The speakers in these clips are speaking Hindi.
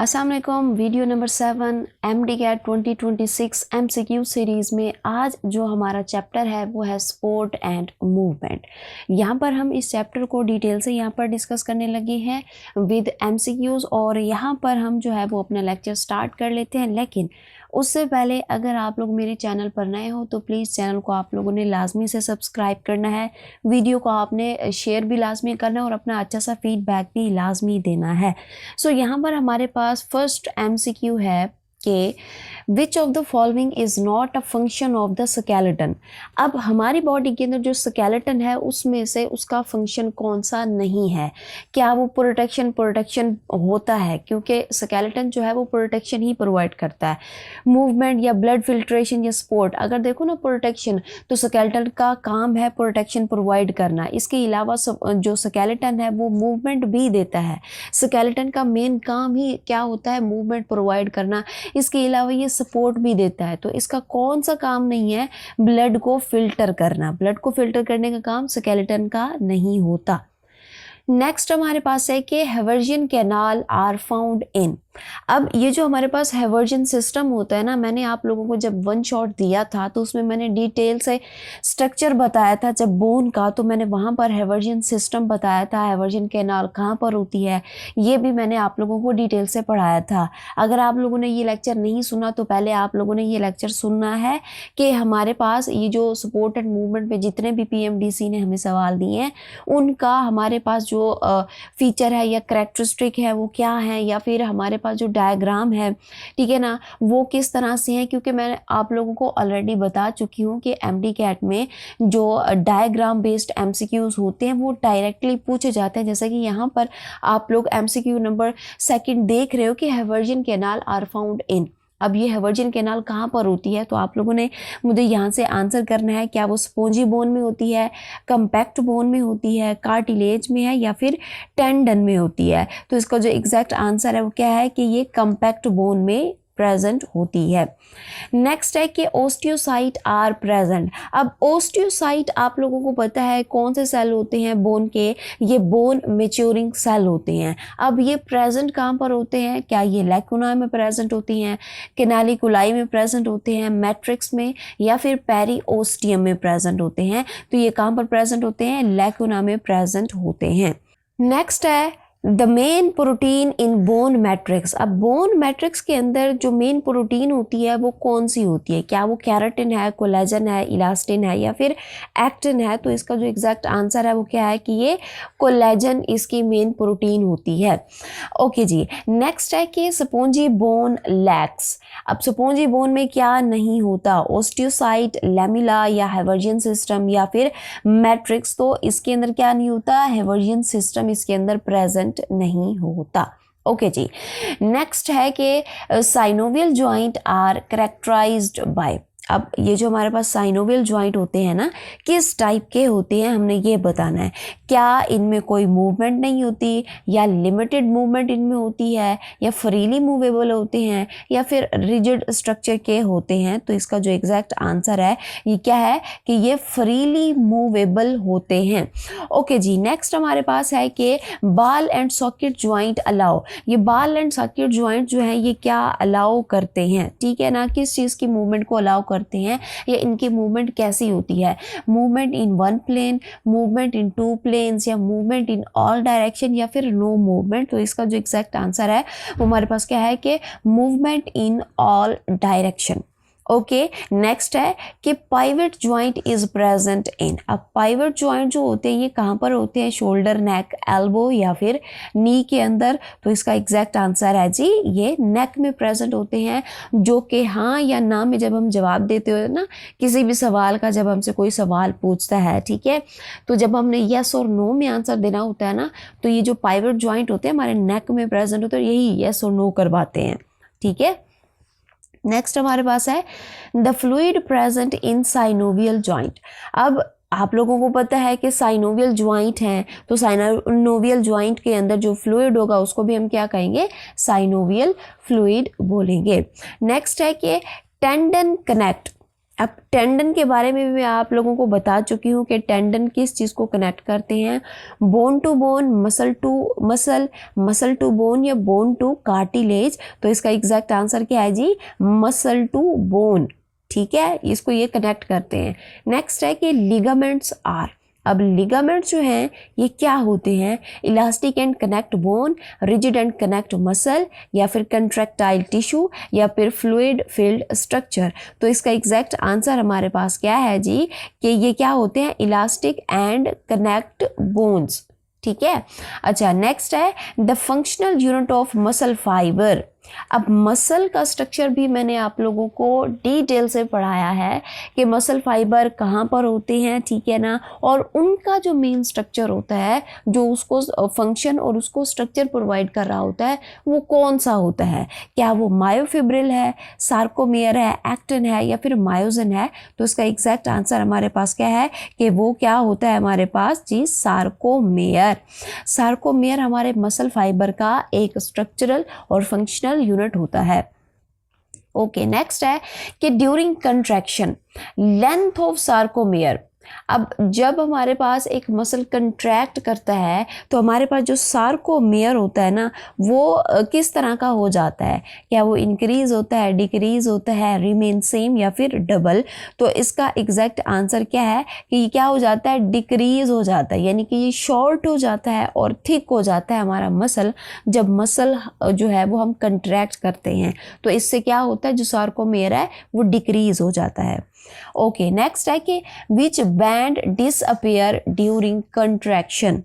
अस्सलाम वालेकुम। Video number 7 MD-CAT 2026 MCQ series में आज जो हमारा चैप्टर है वो है स्पोर्ट एंड मूवमेंट। यहाँ पर हम इस चैप्टर को डिटेल से यहाँ पर डिस्कस करने लगे हैं विद MCQs और यहाँ पर हम जो है वो अपना लेक्चर स्टार्ट कर लेते हैं। लेकिन उससे पहले अगर आप लोग मेरे चैनल पर नए हो तो प्लीज़ चैनल को आप लोगों ने लाजमी से सब्सक्राइब करना है, वीडियो को आपने शेयर भी लाजमी करना है और अपना अच्छा सा फीडबैक भी लाजमी देना है। सो यहाँ पर हमारे पास फर्स्ट MCQ है कि which of the following is not a function of the skeleton. अब हमारी बॉडी के अंदर जो स्केलेटन है उसमें से उसका फंक्शन कौन सा नहीं है। क्या वो प्रोटेक्शन होता है, क्योंकि स्केलेटन जो है वो प्रोटेक्शन ही प्रोवाइड करता है। मूवमेंट या ब्लड फिल्ट्रेशन या स्पोर्ट, अगर देखो ना प्रोटेक्शन, तो स्केलेटन का काम है प्रोटेक्शन प्रोवाइड करना। इसके अलावा जो स्केलेटन है वो मूवमेंट भी देता है। स्केलेटन का मेन काम ही क्या होता है, मूवमेंट प्रोवाइड करना। इसके अलावा ये सपोर्ट भी देता है। तो इसका कौन सा काम नहीं है, ब्लड को फिल्टर करना। ब्लड को फिल्टर करने का काम स्केलेटन का नहीं होता। नेक्स्ट हमारे पास है कि हेवर्जियन कैनाल आर फाउंड इन। अब ये जो हमारे पास हेवर्जियन सिस्टम होता है ना, मैंने आप लोगों को जब वन शॉट दिया था तो उसमें मैंने डिटेल से स्ट्रक्चर बताया था जब बोन का, तो मैंने वहाँ पर हेवर्जियन सिस्टम बताया था, हेवर्जियन कैनाल कहाँ पर होती है ये भी मैंने आप लोगों को डिटेल से पढ़ाया था। अगर आप लोगों ने ये लेक्चर नहीं सुना तो पहले आप लोगों ने ये लेक्चर सुनना है कि हमारे पास ये जो सपोर्ट एंड मूवमेंट में जितने भी PMDC ने हमें सवाल दिए हैं उनका हमारे पास जो फीचर है या करेक्टरिस्टिक है वो क्या है, या फिर हमारे पास जो डायग्राम है, ठीक है ना, वो किस तरह से है। क्योंकि मैं आप लोगों को ऑलरेडी बता चुकी हूँ कि MD-CAT में जो डायग्राम बेस्ड MCQs होते हैं वो डायरेक्टली पूछे जाते हैं। जैसा कि यहाँ पर आप लोग MCQ नंबर 2 देख रहे हो कि हेवर्जियन कैनाल आर फाउंड इन। अब ये हेवर्जियन कैनाल कहाँ पर होती है, तो आप लोगों ने मुझे यहाँ से आंसर करना है। क्या वो स्पोंजी बोन में होती है, कम्पैक्ट बोन में होती है, कार्टिलेज में है, या फिर टेंडन में होती है। तो इसका जो एग्जैक्ट आंसर है वो क्या है कि ये कम्पैक्ट बोन में प्रेजेंट होती है। नेक्स्ट है कि ओस्टियोसाइट आर प्रेजेंट। अब ओस्टियोसाइट आप लोगों को पता है कौन से सेल होते हैं बोन के, ये बोन मैच्योरिंग सेल होते हैं। अब ये प्रेजेंट कहाँ पर होते हैं, क्या ये लैकुना में प्रेजेंट होती हैं, कैनालिकुलाई में प्रेजेंट होते हैं, मैट्रिक्स में, या फिर पेरिओस्टियम में प्रेजेंट होते हैं। तो ये कहाँ पर प्रेजेंट होते हैं, लैकुना में प्रेजेंट होते हैं। नेक्स्ट है the main protein in bone matrix. अब बोन मैट्रिक्स के अंदर जो मेन प्रोटीन होती है वो कौन सी होती है, क्या वो केराटिन है, कोलेजन है, इलास्टिन है, या फिर एक्टिन है। तो इसका जो एग्जैक्ट आंसर है वो क्या है कि ये कोलेजन इसकी मेन प्रोटीन होती है। ओके जी। नेक्स्ट है कि स्पोंजी बोन लैक्स। अब स्पोंजी बोन में क्या नहीं होता, ओस्टियोसाइट, लैमिला, या हेवर्जियन सिस्टम, या फिर मैट्रिक्स। तो इसके अंदर क्या नहीं होता, हेवर्जियन सिस्टम इसके अंदर प्रेजेंट नहीं होता। ओके जी। नेक्स्ट है कि synovial joint are characterized by. अब ये जो हमारे पास साइनोवियल जॉइंट होते हैं ना, किस टाइप के होते हैं हमने ये बताना है। क्या इनमें कोई मूवमेंट नहीं होती, या लिमिटेड मूवमेंट इनमें होती है, या फ्रीली मूवेबल होते हैं, या फिर रिजिड स्ट्रक्चर के होते हैं। तो इसका जो एग्जैक्ट आंसर है ये क्या है कि ये फ्रीली मूवेबल होते हैं। ओके जी। नेक्स्ट हमारे पास है कि बाल एंड सॉकेट ज्वाइंट अलाउ। ये बाल एंड सॉकेट ज्वाइंट जो है ये क्या अलाउ करते हैं, ठीक है ना, किस चीज़ की मूवमेंट को अलाउ करते हैं, या इनकी मूवमेंट कैसी होती है, movement in one plane, movement in two planes, या मूवमेंट इन ऑल डायरेक्शन, या फिर नो मूवमेंट। तो इसका जो एग्जैक्ट आंसर है वो हमारे पास क्या है कि movement in all direction. Okay. Next है कि pivot joint is present in. अब पाइवट ज्वाइंट जो होते हैं ये कहाँ पर होते हैं, शोल्डर, नेक, एल्बो, या फिर नी के अंदर। तो इसका एग्जैक्ट आंसर है जी ये नेक में प्रेजेंट होते हैं। जो कि हाँ या ना में जब हम जवाब देते हो ना किसी भी सवाल का, जब हमसे कोई सवाल पूछता है, ठीक है, तो जब हमने यस और नो में आंसर देना होता है ना, तो ये जो पाइवट ज्वाइंट होते हैं हमारे नेक में प्रेजेंट होते हैं, यही यस और नो करवाते हैं, ठीक है। नेक्स्ट हमारे पास है the fluid present in synovial joint. अब आप लोगों को पता है कि साइनोवियल जॉइंट है, तो साइनोवियल जॉइंट के अंदर जो फ्लूइड होगा उसको भी हम क्या कहेंगे, साइनोवियल फ्लूइड बोलेंगे। नेक्स्ट है कि टेंडन कनेक्ट। अब टेंडन के बारे में भी मैं आप लोगों को बता चुकी हूँ कि टेंडन किस चीज़ को कनेक्ट करते हैं, bone to bone, muscle to muscle, muscle to bone या बोन टू कार्टिलेज। तो इसका एग्जैक्ट आंसर क्या है जी, मसल टू बोन। ठीक है, इसको ये कनेक्ट करते हैं। नेक्स्ट है कि लिगामेंट्स आर। अब लिगामेंट्स जो हैं ये क्या होते हैं, elastic and connect bone, rigid and connect muscle, या फिर कंट्रैक्टाइल टिश्यू, या फिर फ्लूइड फिल्ड स्ट्रक्चर। तो इसका एग्जैक्ट आंसर हमारे पास क्या है जी, कि ये क्या होते हैं, इलास्टिक एंड कनेक्ट बोन्स। ठीक है, अच्छा नेक्स्ट है the functional unit of muscle fibre. अब मसल का स्ट्रक्चर भी मैंने आप लोगों को डिटेल से पढ़ाया है कि मसल फाइबर कहाँ पर होते हैं, ठीक है ना, और उनका जो मेन स्ट्रक्चर होता है, जो उसको फंक्शन और उसको स्ट्रक्चर प्रोवाइड कर रहा होता है, वो कौन सा होता है, क्या वो मायोफिब्रिल है, सार्कोमियर है, एक्टिन है, या फिर मायोसिन है। तो इसका एग्जैक्ट आंसर हमारे पास क्या है कि वो क्या होता है हमारे पास जी, सार्कोमियर। सार्कोमियर हमारे मसल फाइबर का एक स्ट्रक्चरल और फंक्शनल यूनिट होता है। ओके, नेक्स्ट है कि during contraction length of sarcomere. अब जब हमारे पास एक मसल कंट्रैक्ट करता है तो हमारे पास जो सार्कोमियर होता है ना, वो किस तरह का हो जाता है, क्या वो इंक्रीज होता है, डिक्रीज होता है, रिमेन सेम, या फिर डबल। तो इसका एग्जैक्ट आंसर क्या है कि ये क्या हो जाता है, डिक्रीज हो जाता है, यानी कि ये शॉर्ट हो जाता है और थिक हो जाता है हमारा मसल, जब मसल जो है वो हम कंट्रैक्ट करते हैं। तो इससे क्या होता है, जो सार्कोमियर है वो डिक्रीज हो जाता है। ओके, नेक्स्ट है कि which band disappear during contraction.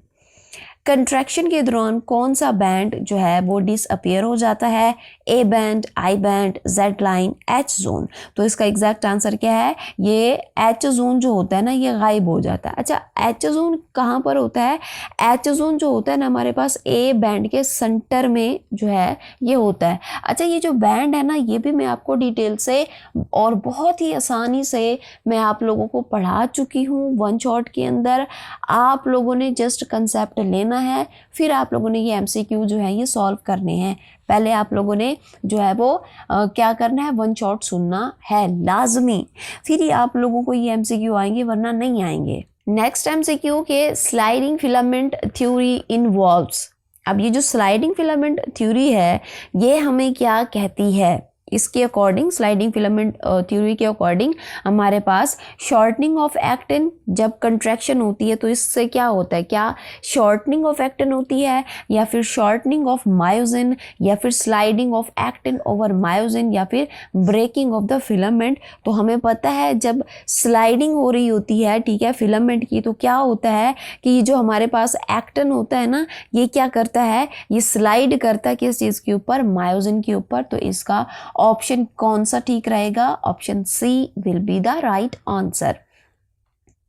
Contraction के दौरान कौन सा बैंड जो है वो डिसअपियर हो जाता है, A band, I band, Z line, H zone. तो इसका एग्जैक्ट आंसर क्या है, ये एच जोन जो होता है ना, ये गायब हो जाता है। अच्छा, एच जोन कहाँ पर होता है, एच जोन जो होता है ना हमारे पास ए बैंड के सेंटर में जो है ये होता है। अच्छा, ये जो बैंड है ना, ये भी मैं आपको डिटेल से और बहुत ही आसानी से मैं आप लोगों को पढ़ा चुकी हूँ वन शॉट के अंदर। आप लोगों ने जस्ट कंसेप्ट लेना है, फिर आप लोगों ने ये एमसीक्यू जो है ये सॉल्व करने हैं। पहले आप लोगों ने जो है वो क्या करना है, वन शॉट सुनना है लाजमी, फिर ही आप लोगों को ये एमसीक्यू आएंगे, वरना नहीं आएंगे। नेक्स्ट एमसीक्यू के स्लाइडिंग फिलामेंट थ्योरी इन्वॉल्व्स। अब ये जो स्लाइडिंग फिलामेंट थ्योरी है ये हमें क्या कहती है, इसके अकॉर्डिंग, स्लाइडिंग फिलामेंट थ्योरी के अकॉर्डिंग हमारे पास शॉर्टनिंग ऑफ एक्टिन, जब कंट्रैक्शन होती है तो इससे क्या होता है, क्या शॉर्टनिंग ऑफ एक्टिन होती है, या फिर शॉर्टनिंग ऑफ मायोसिन, या फिर sliding of actin over myosin, या फिर ब्रेकिंग ऑफ द फिलामेंट। तो हमें पता है जब स्लाइडिंग हो रही होती है, ठीक है, फिलामेंट की, तो क्या होता है कि ये जो हमारे पास एक्टिन होता है ना, ये क्या करता है, ये स्लाइड करता है किस चीज़ के ऊपर, मायोसिन के ऊपर। तो इसका ऑप्शन कौन सा ठीक रहेगा, option C will be the right answer.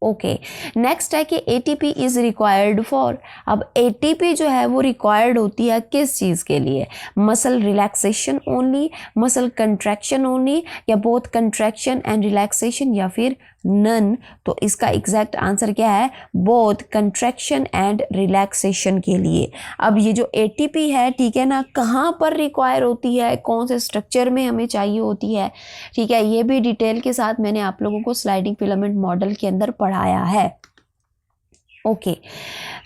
Okay, next है कि एटीपी इज रिक्वायर्ड फॉर। अब एटीपी जो है वो रिक्वायर्ड होती है किस चीज़ के लिए, muscle relaxation only, muscle contraction only, या बोथ कंट्रैक्शन एंड रिलैक्सेशन, या फिर नन। तो इसका एग्जैक्ट आंसर क्या है, बोथ कंट्रैक्शन एंड रिलैक्सेशन के लिए। अब ये जो एटीपी है, ठीक है ना, कहाँ पर रिक्वायर होती है, कौन से स्ट्रक्चर में हमें चाहिए होती है, ठीक है, ये भी डिटेल के साथ मैंने आप लोगों को स्लाइडिंग फिलामेंट मॉडल के अंदर पढ़ाया है। Okay,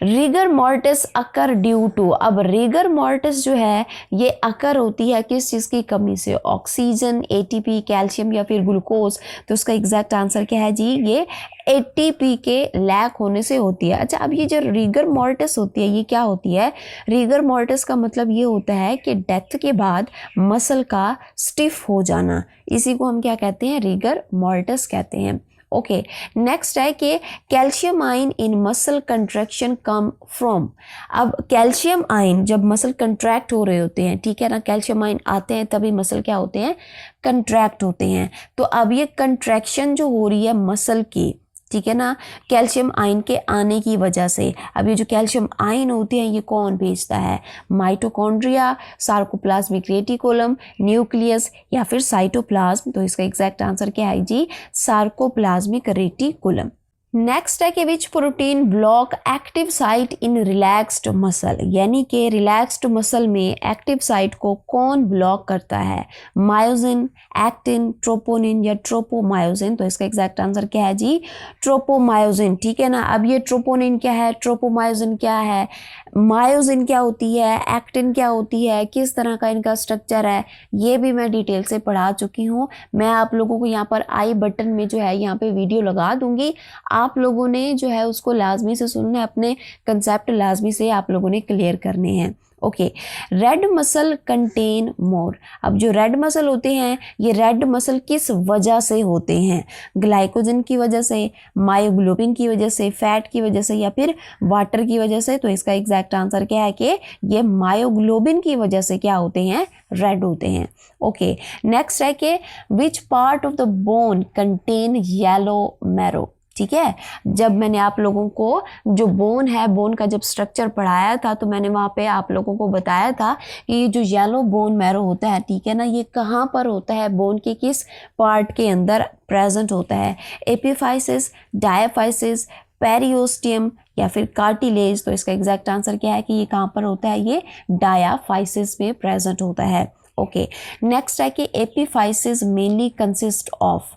rigor mortis occur due to. अब रिगर मॉर्टिस जो है ये अकर होती है किस चीज़ की कमी से, ऑक्सीजन, एटीपी, कैल्शियम, या फिर ग्लूकोज। तो उसका एग्जैक्ट आंसर क्या है जी, ये एटीपी के लैक होने से होती है। अच्छा, अब ये जो रिगर मॉर्टिस होती है ये क्या होती है, रिगर मॉर्टिस का मतलब ये होता है कि डेथ के बाद मसल का स्टिफ हो जाना, इसी को हम क्या कहते हैं, रिगर मॉर्टिस कहते हैं। ओके, नेक्स्ट है कि calcium ion in muscle contraction come from. अब कैल्शियम आयन जब मसल कंट्रैक्ट हो रहे होते हैं, ठीक है ना, कैल्शियम आयन आते हैं तभी मसल क्या होते हैं, कंट्रैक्ट होते हैं। तो अब ये कंट्रैक्शन जो हो रही है मसल की, ठीक है ना, कैल्शियम आयन के आने की वजह से। अब ये जो कैल्शियम आयन होते हैं ये कौन भेजता है, माइटोकॉन्ड्रिया, सार्कोप्लाज्मिक रेटिकुलम, न्यूक्लियस, या फिर साइटोप्लाज्म। तो इसका एग्जैक्ट आंसर क्या है जी, सार्कोप्लाज्मिक रेटिकुलम। नेक्स्ट है कि विच प्रोटीन ब्लॉक एक्टिव साइट इन रिलैक्स्ड मसल, यानी कि रिलैक्स्ड मसल में एक्टिव साइट को कौन ब्लॉक करता है, मायोसिन, एक्टिन, ट्रोपोनिन या ट्रोपोमायोसिन। तो इसका एग्जैक्ट आंसर क्या है जी, ट्रोपोमायोसिन। ठीक है ना। अब ये ट्रोपोनिन क्या है, ट्रोपोमायोसिन क्या है, मायोसिन क्या होती है, एक्टिन क्या होती है, किस तरह का इनका स्ट्रक्चर है, ये भी मैं डिटेल से पढ़ा चुकी हूँ। मैं आप लोगों को यहाँ पर आई बटन में जो है यहाँ पे वीडियो लगा दूंगी, आप लोगों ने जो है उसको लाजमी से सुनना है, अपने कंसेप्ट लाजमी से आप लोगों ने क्लियर करने हैं। Okay, red muscle contain more. अब जो रेड मसल होते हैं, ये रेड मसल किस वजह से होते हैं, ग्लाइकोजन की वजह से, मायोग्लोबिन की वजह से, फैट की वजह से या फिर वाटर की वजह से। तो इसका एग्जैक्ट आंसर क्या है कि ये मायोग्लोबिन की वजह से क्या होते हैं, रेड होते हैं। ओके, नेक्स्ट है कि which part of the bone contain yellow marrow. ठीक है, जब मैंने आप लोगों को जो बोन है, बोन का जब स्ट्रक्चर पढ़ाया था, तो मैंने वहाँ पे आप लोगों को बताया था कि ये जो येलो बोन मैरो होता है, ठीक है ना, ये कहाँ पर होता है, बोन के किस पार्ट के अंदर प्रेजेंट होता है, एपिफाइसिस, डायाफाइसिस, पेरियोस्टियम या फिर कार्टिलेज। तो इसका एग्जैक्ट आंसर क्या है कि ये कहाँ पर होता है, ये डायाफाइसिस में प्रेजेंट होता है। ओके, नेक्स्ट है कि epiphysis mainly consist of.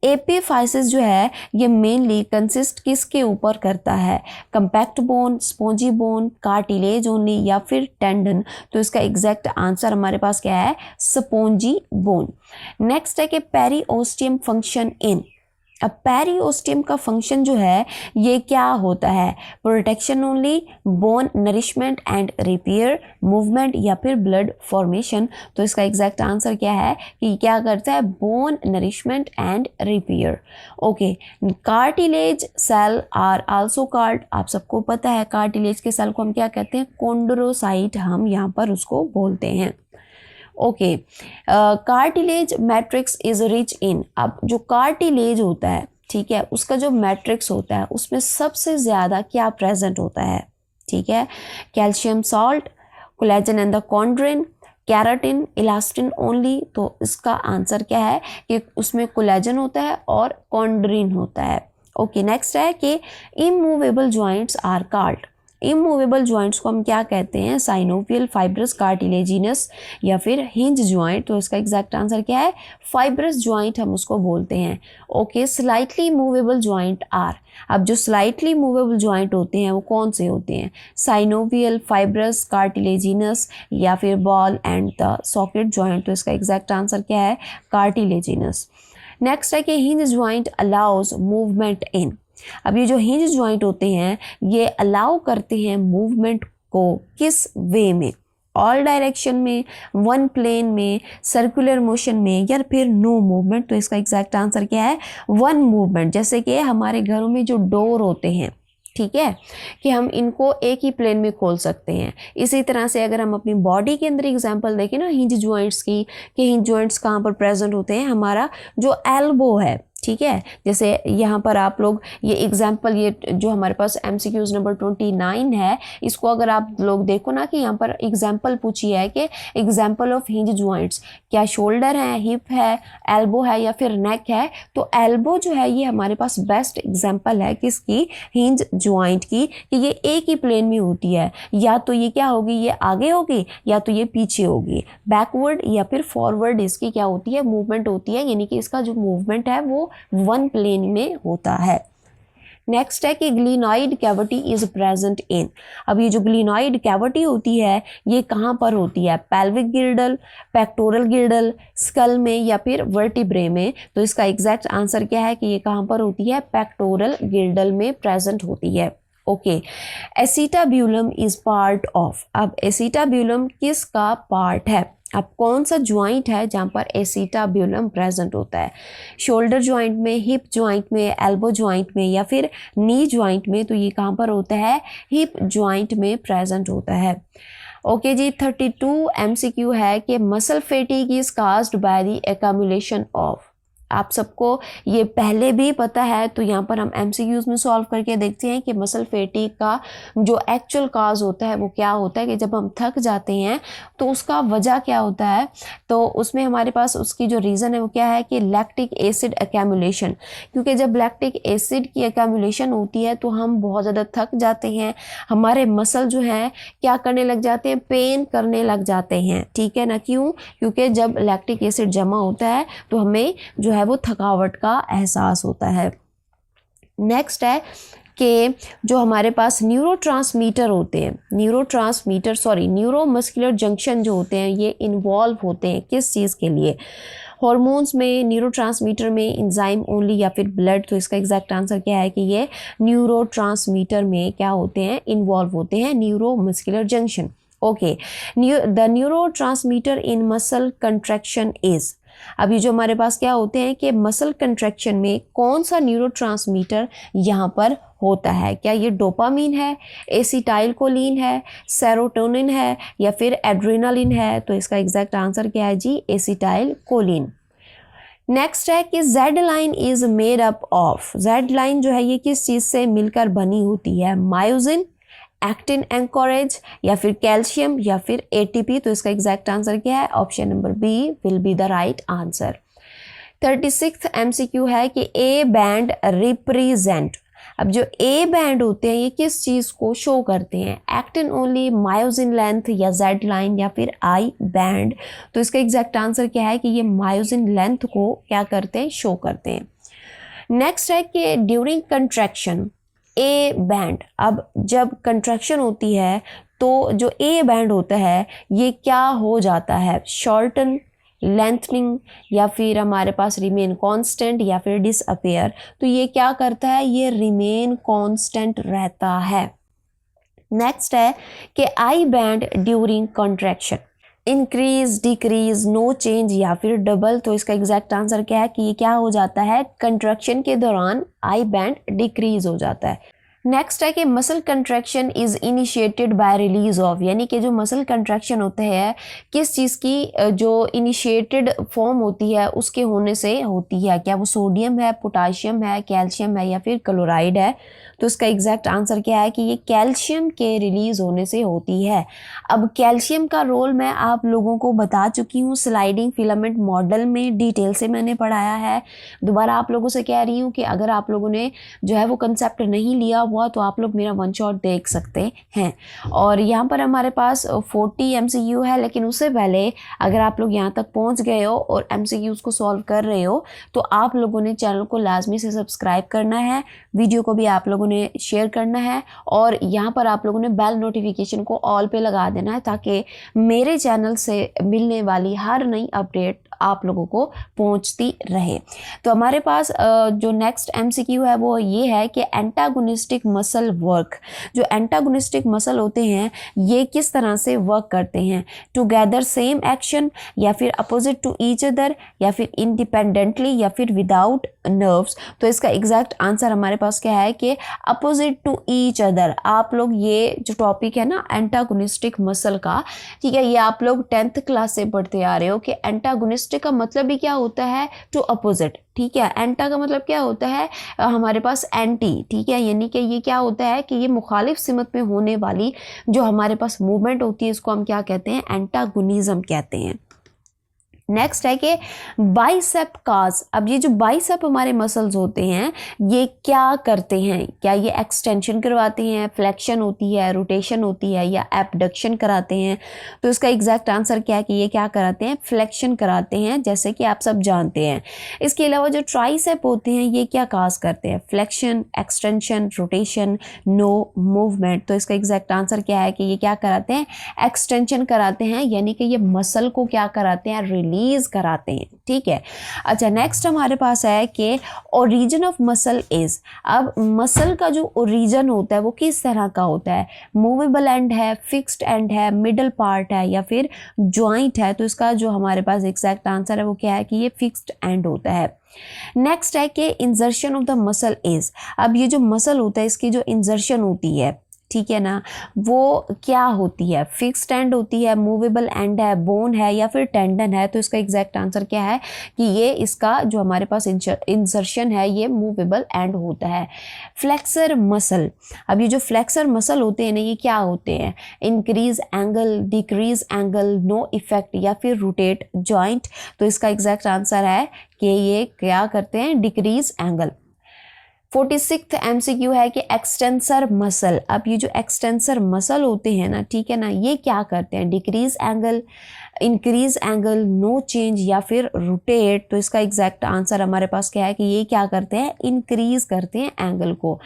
Epiphysis जो है ये मेनली कंसिस्ट किसके ऊपर करता है, compact bone, spongy bone, cartilage only या फिर टेंडन। तो इसका एग्जैक्ट आंसर हमारे पास क्या है, स्पॉन्जी बोन। नेक्स्ट है कि पेरिओस्टियम फंक्शन इन। अब पेरिओस्टियम का फंक्शन जो है ये क्या होता है, protection only, bone nourishment and repair, movement या फिर ब्लड फॉर्मेशन। तो इसका एग्जैक्ट आंसर क्या है कि क्या करता है, bone nourishment and repair. Okay, cartilage cell are also called, आप सबको पता है कार्टिलेज के सेल को हम क्या कहते हैं, कॉन्ड्रोसाइट हम यहाँ पर उसको बोलते हैं। Okay, cartilage matrix is rich in. अब जो कार्टिलेज होता है, ठीक है, उसका जो मैट्रिक्स होता है उसमें सबसे ज़्यादा क्या प्रेजेंट होता है, ठीक है, calcium salt, collagen and the chondrin, keratin, elastin only. तो इसका आंसर क्या है कि उसमें कोलेजन होता है और कॉन्ड्रिन होता है। ओके, नेक्स्ट है कि immovable joints are called. Immovable joints को हम क्या कहते हैं, साइनोवियल, फाइब्रस, कार्टिलेजिनस या फिर हिंज जॉइंट। तो इसका एग्जैक्ट आंसर क्या है, फाइब्रस जॉइंट हम उसको बोलते हैं। Okay, slightly movable joint are. अब जो स्लाइटली मूवेबल जॉइंट होते हैं वो कौन से होते हैं, साइनोवियल, फाइब्रस, कार्टिलेजिनस या फिर ball and the socket joint. तो इसका एग्जैक्ट आंसर क्या है, कार्टिलेजिनस। नेक्स्ट है कि hinge joint allows movement in. अब ये जो हिंज जॉइंट होते हैं ये अलाउ करते हैं मूवमेंट को किस वे में, ऑल डायरेक्शन में, वन प्लेन में, सर्कुलर मोशन में या फिर नो मूवमेंट। तो इसका एग्जैक्ट आंसर क्या है, वन मूवमेंट। जैसे कि हमारे घरों में जो डोर होते हैं, ठीक है, कि हम इनको एक ही प्लेन में खोल सकते हैं। इसी तरह से अगर हम अपनी बॉडी के अंदर एग्जांपल देखें ना हिंज जॉइंट्स की, कि हिंज जॉइंट्स कहाँ पर प्रेजेंट होते हैं, हमारा जो एल्बो है, ठीक है, जैसे यहाँ पर आप लोग ये एग्जाम्पल, ये जो हमारे पास MCQs नंबर 29 है, इसको अगर आप लोग देखो ना कि यहाँ पर एग्जाम्पल पूछी है कि एग्जाम्पल ऑफ हिंज जॉइंट्स, क्या शोल्डर है, हिप है, एल्बो है या फिर नेक है। तो एल्बो जो है ये हमारे पास बेस्ट एग्जाम्पल है किसकी, हिंज जॉइंट की, कि ये एक ही प्लेन में होती है, या तो ये क्या होगी, ये आगे होगी या तो ये पीछे होगी, बैकवर्ड या फिर फॉरवर्ड इसकी क्या होती है, मूवमेंट होती है, यानी कि इसका जो मूवमेंट है वो वन प्लेन में होता है। नेक्स्ट है कि glenoid cavity is present in. अब ये जो ग्लिनॉइड कैविटी होती है ये कहाँ पर होती है, pelvic girdle, pectoral girdle, skull में या फिर वर्टिब्रे में। तो इसका एग्जैक्ट आंसर क्या है कि ये कहाँ पर होती है, पेक्टोरल गिर्डल में प्रेजेंट होती है। Okay, acetabulum is part of. अब एसिटाब्यूलम किसका पार्ट है, अब कौन सा ज्वाइंट है जहाँ पर एसिटाब्यूलम प्रेजेंट होता है, शोल्डर ज्वाइंट में, हिप ज्वाइंट में, एल्बो ज्वाइंट में या फिर नी ज्वाइंट में। तो ये कहाँ पर होता है, हिप ज्वाइंट में प्रेजेंट होता है। ओके जी, 32 MCQ है कि muscle fatigue is caused by the accumulation of. आप सबको ये पहले भी पता है, तो यहाँ पर हम MCQs में सॉल्व करके देखते हैं कि मसल फैटिग का जो एक्चुअल काज होता है वो क्या होता है कि जब हम थक जाते हैं तो उसका वजह क्या होता है। तो उसमें हमारे पास उसकी जो रीज़न है वो क्या है कि लैक्टिक एसिड एक्यूमुलेशन, क्योंकि जब लैक्टिक एसिड की एक्यूमुलेशन होती है तो हम बहुत ज़्यादा थक जाते हैं, हमारे मसल जो है क्या करने लग जाते हैं, पेन करने लग जाते हैं, ठीक है ना। क्यों? क्योंकि जब लैक्टिक एसिड जमा होता है तो हमें जो है वो थकावट का एहसास होता है। नेक्स्ट है कि जो हमारे पास न्यूरोट्रांसमीटर होते हैं, न्यूरोमस्कुलर जंक्शन जो होते हैं ये इन्वॉल्व होते हैं किस चीज़ के लिए, हॉर्मोन्स में, न्यूरोट्रांसमीटर में, एंजाइम ओनली या फिर ब्लड। तो इसका एग्जैक्ट आंसर क्या है कि ये न्यूरोट्रांसमीटर में क्या होते हैं, इन्वॉल्व होते हैं, neuromuscular junction. Okay, the neurotransmitter in muscle contraction is, अब ये जो हमारे पास क्या होते हैं कि मसल कंट्रैक्शन में कौन सा न्यूरोट्रांसमीटर यहाँ पर होता है, क्या ये डोपामीन है, एसिटाइलकोलिन है, सेरोटोनिन है या फिर एड्रेनालिन है। तो इसका एग्जैक्ट आंसर क्या है जी, एसिटाइलकोलिन। नेक्स्ट है कि Z line is made up of, Z line जो है ये किस चीज़ से मिलकर बनी होती है, मायोसिन, एक्टिन एंकोरेज या फिर कैल्शियम या फिर ATP। तो इसका एग्जैक्ट आंसर क्या है, option number B will be the right answer. 36th MCQ है कि ए बैंड रिप्रेजेंट, अब जो ए बैंड होते हैं ये किस चीज़ को शो करते हैं, एक्टिन ओनली, मायोसिन लेंथ या जेड लाइन या फिर आई बैंड। तो इसका एग्जैक्ट आंसर क्या है कि ये मायोसिन लेंथ को क्या करते हैं, शो करते हैं। नेक्स्ट है कि ड्यूरिंग कंट्रैक्शन ए बैंड, अब जब कंट्रैक्शन होती है तो जो ए बैंड होता है ये क्या हो जाता है, शॉर्टन, लेंथनिंग या फिर हमारे पास रिमेन कांस्टेंट या फिर डिसअपेयर। तो ये क्या करता है, ये रिमेन कांस्टेंट रहता है। नेक्स्ट है कि I band during contraction, increase, decrease, no change या फिर डबल। तो इसका एग्जैक्ट आंसर क्या है कि ये क्या हो जाता है, कंट्रैक्शन के दौरान आई बैंड डिक्रीज हो जाता है। नेक्स्ट है कि muscle contraction is initiated by release of, यानी कि जो मसल कंट्रैक्शन होते हैं किस चीज़ की जो इनिशिएटेड फॉर्म होती है उसके होने से होती है, क्या वो सोडियम है, पोटाशियम है, कैल्शियम है या फिर क्लोराइड है। तो इसका एग्जैक्ट आंसर क्या है कि ये कैल्शियम के रिलीज होने से होती है। अब कैल्शियम का रोल मैं आप लोगों को बता चुकी हूँ, स्लाइडिंग फिलामेंट मॉडल में डिटेल से मैंने पढ़ाया है। दोबारा आप लोगों से कह रही हूँ कि अगर आप लोगों ने जो है वो कंसेप्ट नहीं लिया हुआ तो आप लोग मेरा वन शॉट देख सकते हैं। और यहाँ पर हमारे पास 40 MCQ है, लेकिन उससे पहले अगर आप लोग यहाँ तक पहुँच गए हो और MCQs को सॉल्व कर रहे हो तो आप लोगों ने चैनल को लाजमी से सब्सक्राइब करना है, वीडियो को भी आप लोगों ने शेयर करना है और यहाँ पर आप लोगों ने बेल नोटिफिकेशन को ऑल पे लगा देना है ताकि मेरे चैनल से मिलने वाली हर नई अपडेट आप लोगों को पहुंचती रहे। तो हमारे पास जो नेक्स्ट MCQ है वो ये है कि एंटागोनिस्टिक मसल वर्क, जो एंटागोनिस्टिक मसल होते हैं ये किस तरह से वर्क करते हैं, टुगेदर सेम एक्शन या फिर अपोजिट टू ईच अदर या फिर इंडिपेंडेंटली या फिर विदाउट नर्व्स। तो इसका एग्जैक्ट आंसर हमारे पास क्या है कि अपोजिट टू ईच अदर। आप लोग ये जो टॉपिक है ना एंटागोनिस्टिक मसल का, ठीक है, ये आप लोग 10th क्लास से पढ़ते आ रहे हो कि एंटागोनिस्टिक का मतलब भी क्या होता है, टू अपोजिट, ठीक है। एंटा का मतलब क्या होता है हमारे पास एंटी, ठीक है, यानी कि ये क्या होता है कि ये मुखालिफ सिमत में होने वाली जो हमारे पास मूवमेंट होती है इसको हम क्या कहते हैं, एंटागोनिज्म कहते हैं। नेक्स्ट है कि बाइसेप काज, अब ये जो बाइसेप हमारे मसल्स होते हैं ये क्या करते हैं, क्या ये एक्सटेंशन करवाते हैं, फ्लेक्शन होती है, रोटेशन होती है या एबडक्शन कराते हैं। तो इसका एग्जैक्ट आंसर क्या है कि ये क्या कराते हैं, फ्लेक्शन कराते हैं, जैसे कि आप सब जानते हैं। इसके अलावा जो ट्राइसेप होते हैं ये क्या काज करते हैं, flexion, extension, rotation, no movement. तो इसका एग्जैक्ट आंसर क्या है कि ये क्या कराते हैं, एक्सटेंशन कराते हैं, यानी कि ये मसल को क्या कराते हैं, रिलीज कराते हैं, ठीक है। अच्छा, नेक्स्ट हमारे पास है कि ओरिजिन ऑफ मसल इज, अब मसल का जो ओरिजिन होता है वो किस तरह का होता है, मूवेबल एंड है, फिक्स्ड एंड है, मिडल पार्ट है या फिर ज्वाइंट है। तो इसका जो हमारे पास एग्जैक्ट आंसर है वो क्या है कि ये फिक्स्ड एंड होता है। नेक्स्ट है कि इंजर्शन ऑफ द मसल इज, अब ये जो मसल होता है इसकी जो इंजर्शन होती है, ठीक है ना, वो क्या होती है, फिक्स्ड एंड होती है, मूवेबल एंड है, बोन है या फिर टेंडन है। तो इसका एग्जैक्ट आंसर क्या है कि ये इसका जो हमारे पास इंसर्शन है ये मूवेबल एंड होता है। फ्लेक्सर मसल, अब ये जो फ्लेक्सर मसल होते हैं ना ये क्या होते हैं, increase angle, decrease angle, no effect या फिर रोटेट जॉइंट। तो इसका एग्जैक्ट आंसर है कि ये क्या करते हैं, डिक्रीज एंगल। 46th MCQ है कि एक्सटेंसर मसल, अब ये जो एक्सटेंसर मसल होते हैं ना, ठीक है ना, ये क्या करते हैं, decrease angle, increase angle, no change या फिर रोटेट। तो इसका एग्जैक्ट आंसर हमारे पास क्या है कि ये क्या करते हैं, इंक्रीज करते हैं एंगल को।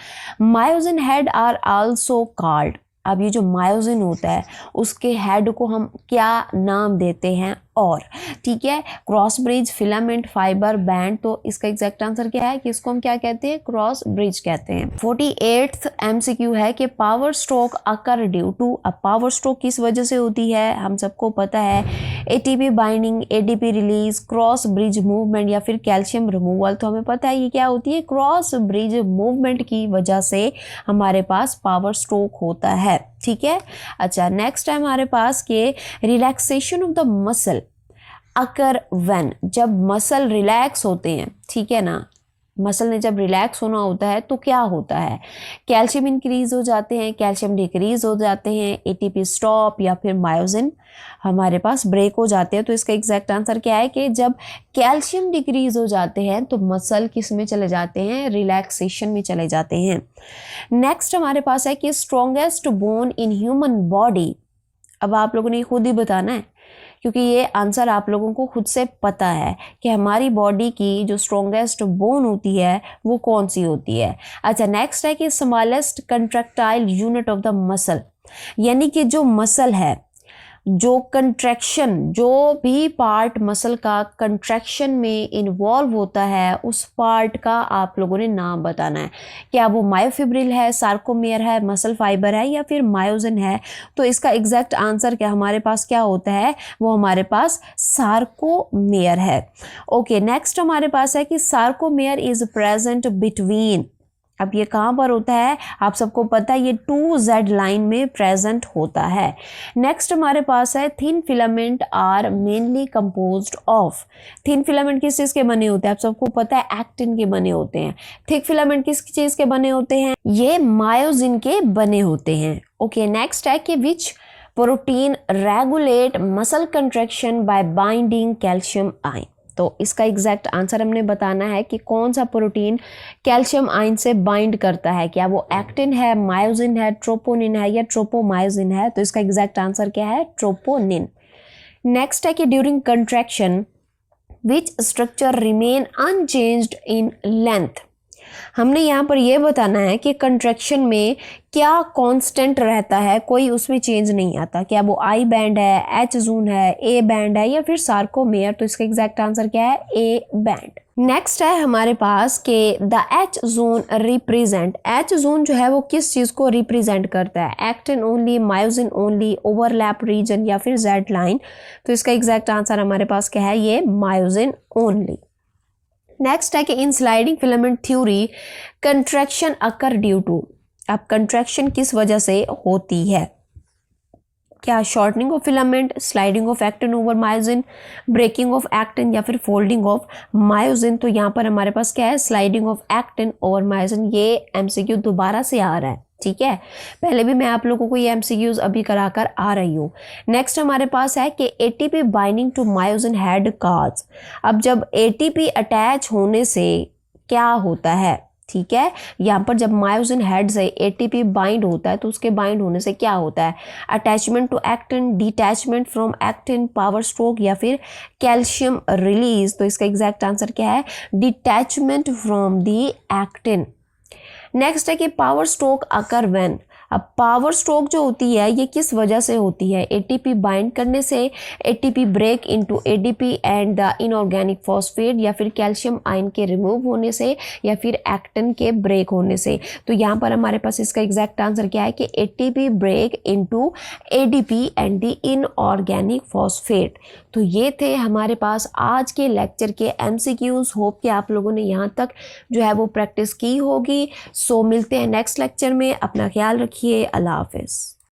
Myosin head are also called, अब ये जो मायोसिन होता है उसके हेड को हम क्या नाम देते हैं, और ठीक है, cross bridge, filament, fibre, band. तो इसका एग्जैक्ट आंसर क्या है कि इसको हम क्या कहते हैं, क्रॉस ब्रिज कहते हैं। 48th MCQ है कि power stroke occur due to, अब पावर स्ट्रोक किस वजह से होती है, हम सबको पता है, ATP binding, ADP release, cross bridge movement या फिर कैल्शियम रिमूवल। तो हमें पता है ये क्या होती है, क्रॉस ब्रिज मूवमेंट की वजह से हमारे पास पावर स्ट्रोक होता है, ठीक है। अच्छा, नेक्स्ट है हमारे पास के relaxation of the muscle occur when, जब मसल रिलैक्स होते हैं, ठीक है ना, मसल ने जब रिलैक्स होना होता है तो क्या होता है, कैल्शियम इंक्रीज हो जाते हैं, कैल्शियम डिक्रीज हो जाते हैं, ATP स्टॉप या फिर मायोसिन हमारे पास ब्रेक हो जाते हैं। तो इसका एग्जैक्ट आंसर क्या है कि जब कैल्शियम डिक्रीज हो जाते हैं तो मसल किस में चले जाते हैं, रिलैक्सेशन में चले जाते हैं। नेक्स्ट हमारे पास है कि strongest bone in human body, अब आप लोगों ने खुद ही बताना है क्योंकि ये आंसर आप लोगों को खुद से पता है कि हमारी बॉडी की जो स्ट्रॉन्गेस्ट बोन होती है वो कौन सी होती है। अच्छा, नेक्स्ट है कि smallest contractile unit of the muscle, यानी कि जो मसल है, जो कंट्रैक्शन, जो भी पार्ट मसल का कंट्रैक्शन में इन्वॉल्व होता है उस पार्ट का आप लोगों ने नाम बताना है। क्या वो मायोफिब्रिल है, सार्कोमेयर है, मसल फाइबर है या फिर मायोसिन है। तो इसका एग्जैक्ट आंसर क्या हमारे पास क्या होता है, वो हमारे पास सार्कोमेयर है। ओके, नेक्स्ट हमारे पास है कि सार्कोमेयर इज प्रेजेंट बिटवीन, अब ये कहाँ पर होता है, आप सबको पता है ये 2Z लाइन में प्रेजेंट होता है। नेक्स्ट हमारे पास है thin filament are mainly composed of, thin filament किस चीज़ के बने होते हैं, आप सबको पता है एक्टिन के बने होते हैं। थिक फिलामेंट किस चीज़ के बने होते हैं, ये मायोसिन के बने होते हैं। ओके, नेक्स्ट है कि विच protein regulate muscle contraction bye binding calcium ion. तो इसका एग्जैक्ट आंसर हमने बताना है कि कौन सा प्रोटीन कैल्शियम आयन से बाइंड करता है, क्या वो एक्टिन है, मायोसिन है, ट्रोपोनिन है या ट्रोपोमायोसिन है। तो इसका एग्जैक्ट आंसर क्या है, ट्रोपोनिन। नेक्स्ट है कि during contraction which structure remain unchanged in length, हमने यहाँ पर यह बताना है कि कंट्रैक्शन में क्या कांस्टेंट रहता है, कोई उसमें चेंज नहीं आता, क्या वो आई बैंड है, एच जोन है, ए बैंड है या फिर सार्कोमेयर। तो इसका एग्जैक्ट आंसर क्या है, ए बैंड। नेक्स्ट है हमारे पास के the H zone represent, H zone जो है वो किस चीज को रिप्रेजेंट करता है, actin only, myosin only, overlap region या फिर जेड लाइन। तो इसका एग्जैक्ट आंसर हमारे पास क्या है, ये मायोसिन ओनली। नेक्स्ट है कि in sliding filament theory contraction occur due to, अब कंट्रैक्शन किस वजह से होती है, क्या shortening of filament, sliding of actin over myosin, breaking of actin या फिर फोल्डिंग ऑफ मायोसिन। तो यहाँ पर हमारे पास क्या है, sliding of actin over myosin. ये MCQ दोबारा से आ रहा है, ठीक है, पहले भी मैं आप लोगों को ये MCQs अभी कराकर आ रही हूँ। नेक्स्ट हमारे पास है कि ATP binding to myosin head cause, अब जब ATP अटैच होने से क्या होता है, ठीक है, यहाँ पर जब मायोसिन हेड से ATP बाइंड होता है तो उसके बाइंड होने से क्या होता है, attachment to actin, detachment from actin, power stroke या फिर कैल्शियम रिलीज। तो इसका एग्जैक्ट आंसर क्या है, detachment from the actin. Next है कि पावर स्ट्रोक अकर व्हेन, अब पावर स्ट्रोक जो होती है ये किस वजह से होती है, ATP बाइंड करने से, ATP break into ADP and the inorganic phosphate या फिर कैल्शियम आयन के रिमूव होने से या फिर एक्टिन के ब्रेक होने से। तो यहाँ पर हमारे पास इसका एग्जैक्ट आंसर क्या है कि ATP break into ADP and the inorganic phosphate. तो ये थे हमारे पास आज के लेक्चर के MCQs। होप कि आप लोगों ने यहाँ तक जो है वो प्रैक्टिस की होगी। सो मिलते हैं नेक्स्ट लेक्चर में। अपना ख्याल रखिए। अल्लाह हाफिज़।